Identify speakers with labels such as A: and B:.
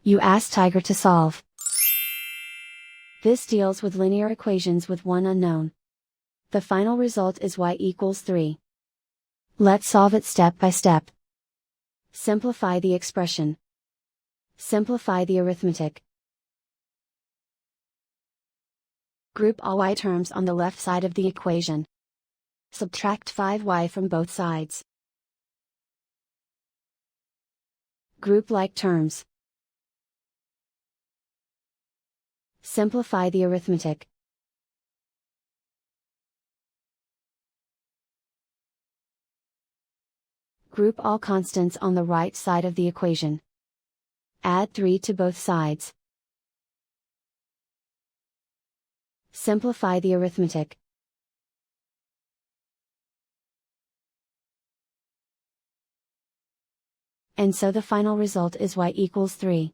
A: You ask Tiger to solve. This deals with linear equations with one unknown. The final result is y equals 3. Let's solve it step by step. Simplify the expression. Simplify the arithmetic. Group all y terms on the left side of the equation. Subtract 5y from both sides. Group like terms. Simplify the arithmetic. Group all constants on the right side of the equation. Add 3 to both sides. Simplify the arithmetic. And so the final result is y equals 3.